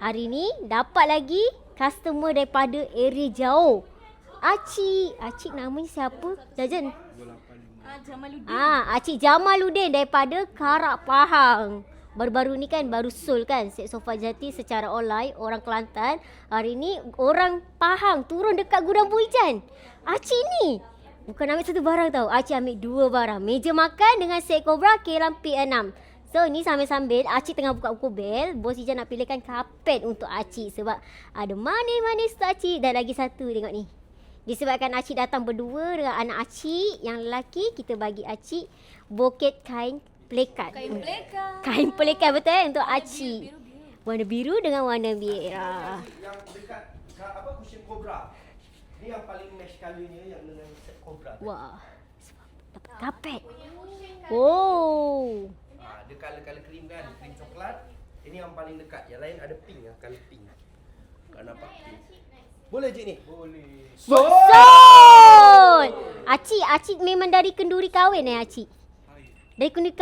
Hari ni dapat lagi customer daripada area jauh. Acik namanya siapa? Jajan. Jamaluddin. Acik Jamaluddin daripada Karak Pahang. Baru-baru ni kan baru sold kan set sofa jati secara online, orang Kelantan. Hari ni orang Pahang turun dekat Gudang Bu Ijan. Acik ni bukan ambil satu barang tau. Acik ambil 2 barang. Meja makan dengan set Cobra K-Lam P6. So ni sambil-sambil Acik tengah buka-buka bel. Bos Ijan nak pilihkan kapet untuk Acik sebab ada manis-manis untuk Acik. Dan lagi satu tengok ni. Disebabkan Acik datang berdua dengan anak Acik yang lelaki, kita bagi Acik boket kain pelekat. Kain pelekat betul untuk Acik. Warna biru dengan warna merah. Yang dekat cushion Cobra. Ni yang paling match colournya yang dengan set Cobra. Wah. Dapat kapet. Oh. Dia colour cream kan, cream coklat. Ini yang paling dekat. Yang lain ada pink lah, colour pink. Kau nampak pink. Boleh Cik ni? Boleh. Sold! Acik memang dari kenduri kahwin Acik? Dari kenduri kahwin.